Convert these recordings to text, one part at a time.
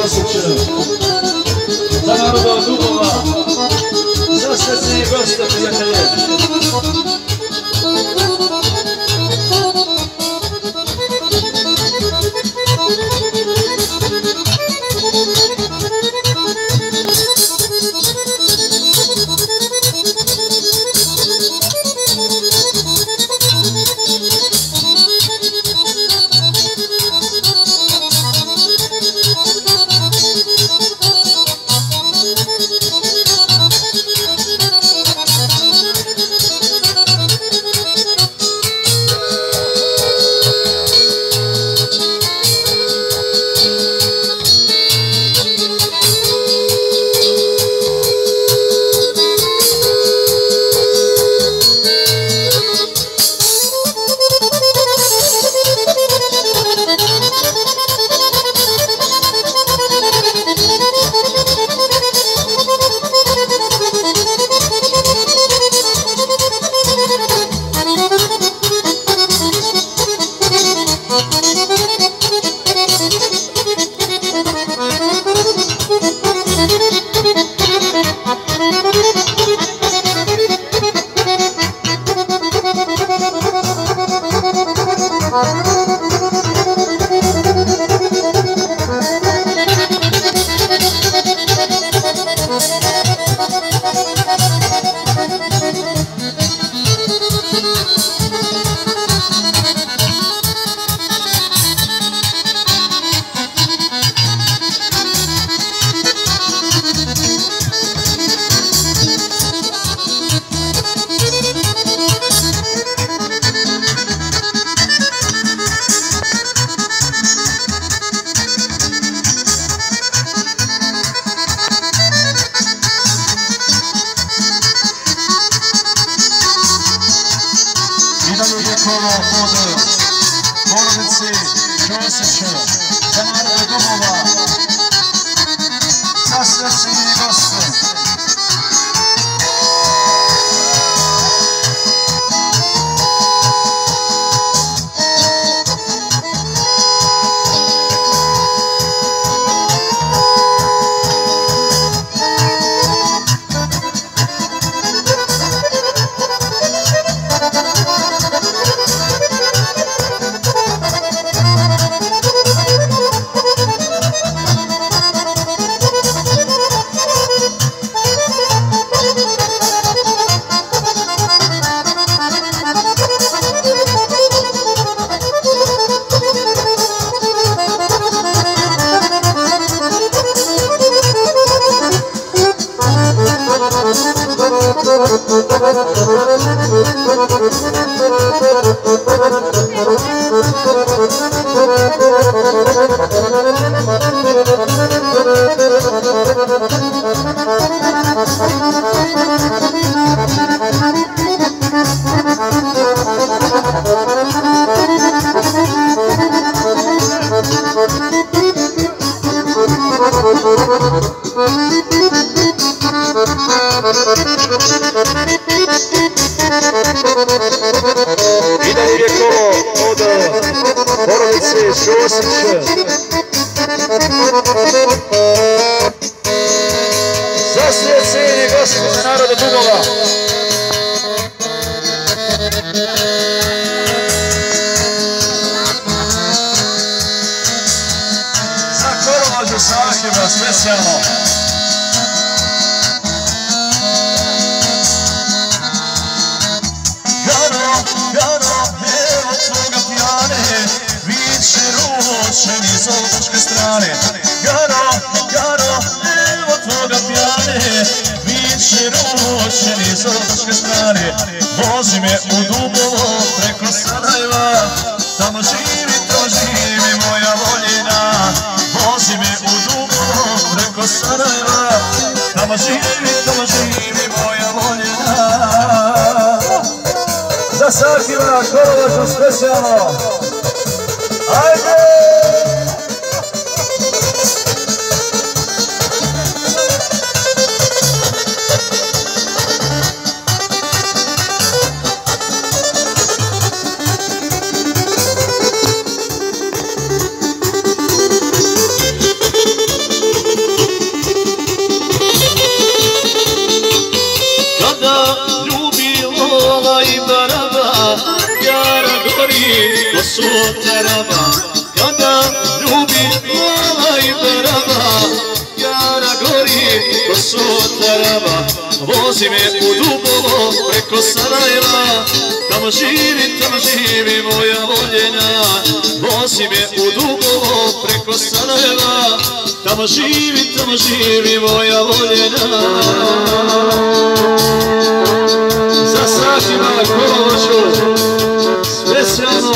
Za naroda od Dubova, za srećne i goste, prijatelje. Vozi me u Dubovo preko Sarajeva, tamo živi, to živi moja voljena. Vozi me u Dubovo preko Sarajeva, tamo živi, to živi moja voljena. Za Sakima, Kolovaču specijalno. Ajde! ko sutarama, kada ljubi mala i barama. Jara gori ko sutarama, vozi me u Dubovo preko Sarajeva. Tamo živi moja voljena, vozi me u Dubovo preko Sarajeva. Tamo živi moja voljena. Za Sakima Kolovoću, specijalno.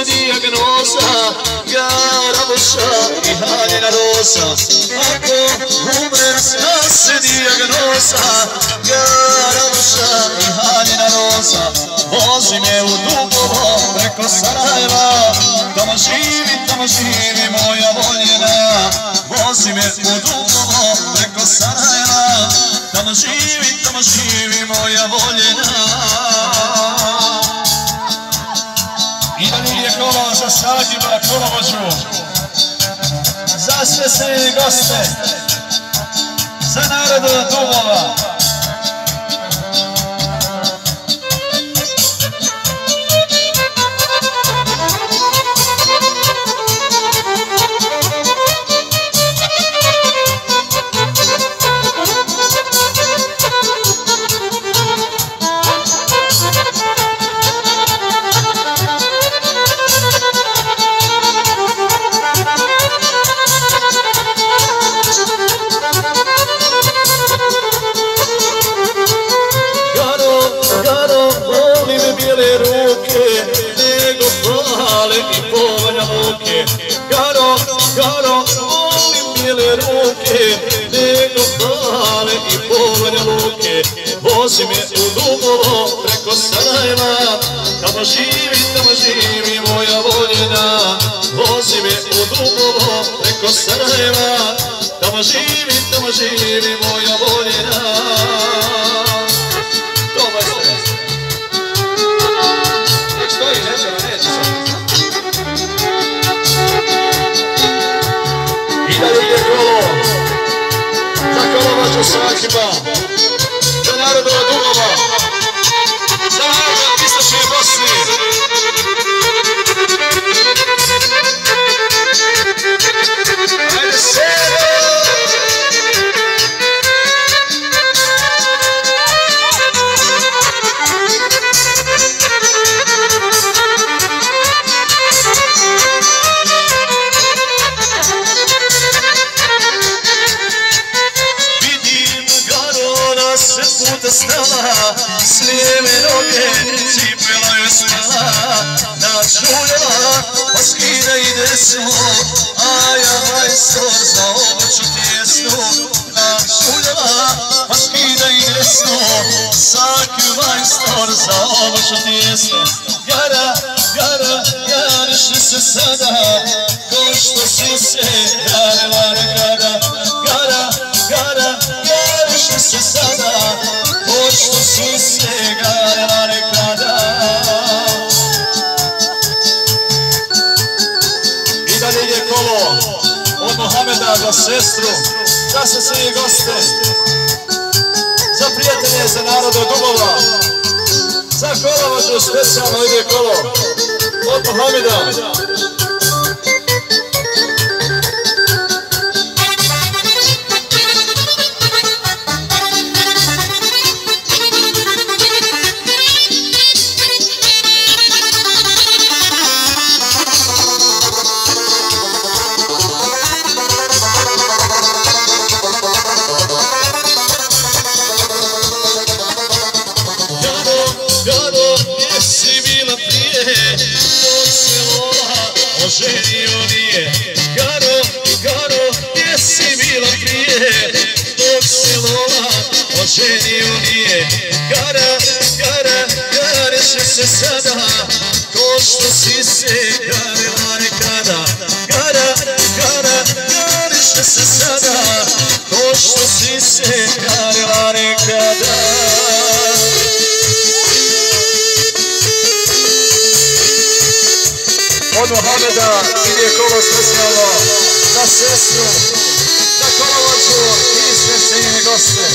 Dijagnoza, Garabuša i haljena rosa. Ako umrem, zna se dijagnoza, Garabuša i haljena rosa. Vozi me u Dubovo preko Sarajeva, tamo živi moja voljena. Vozi me u Dubovo preko Sarajeva, tamo živi moja voljena. Nije kola za Sakima Kolovoću, za sve se goste, za narod Dubova. Garo, volim bijele ruke, nego pale i povane luke. Vozi me u Dubovo preko Sarajeva, tamo živi moja voljena. Vozi me u Dubovo preko Sarajeva, tamo živi moja voljena. To majstore. Nek stoji, neće sad. I dalje ide kolo za Kolovoću Sakima, za narodova Dubova, za narod istočne Bosne. Ajde sebe! Stala, s lijeve noge, cipela joj spala. Načuljala, pa skida i desnu, a ja majstor za obuću tijesnu. Načuljala, pa skida i desnu, Saki majstor za obuću tijesnu. Jariš li se sada, ko što si se jarila nekada. Jariš li se sada, što si se garila nekada. I dalje ide kolo od Mohameda za sestru, za se svi goste, za prijatelje, za narod od Dubova, za Kolovoću specijalno ide kolo od Mohameda. Gado, gdje si bila prije, dok se vola Gara, gara, gariš se sada, ko što si se garila nekada. Gara, gara, gariš se sada, ko što si se garila nekada. Od Mohameda ide kolo specijalno za sestru, za kolovođu i sve cijenjene goste.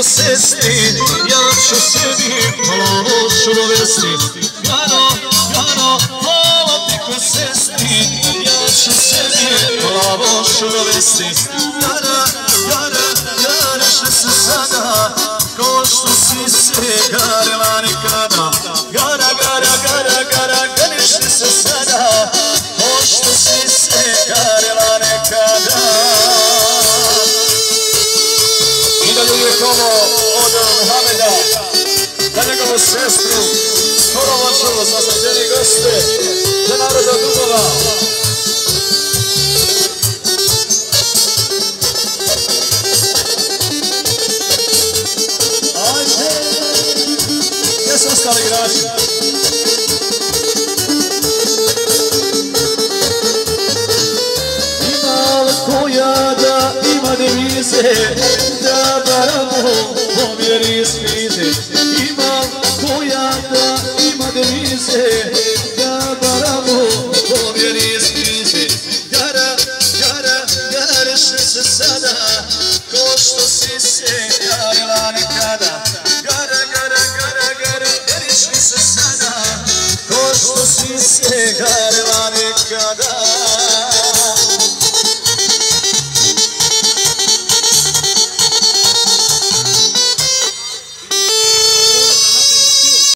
Sestri, ja ću sebi lošu dovesti. Garo, garo, hvala ti ko sestri, ja ću sebi lošu dovesti. Gara, gara, gariš se sada, ko što si se garila nekada. Gara, gara, gara, gara, gariš se sada, ko što si se garila nekada. I da je kolo od Mohameda za njegovu sestru, kolovođu, za srđeni goste, za naroda Dubova. Ajde, gdje su ostali igrači? Ima koja da ima devize, da baramo pomjeri iz krize. Ima koja da ima devize, da baramo pomjeri iz krize. Gara, gara, gariš se sada, ko što si se garila nekada. Gara, gara, gara, gara, gariš se sada, ko što si se garila nekada.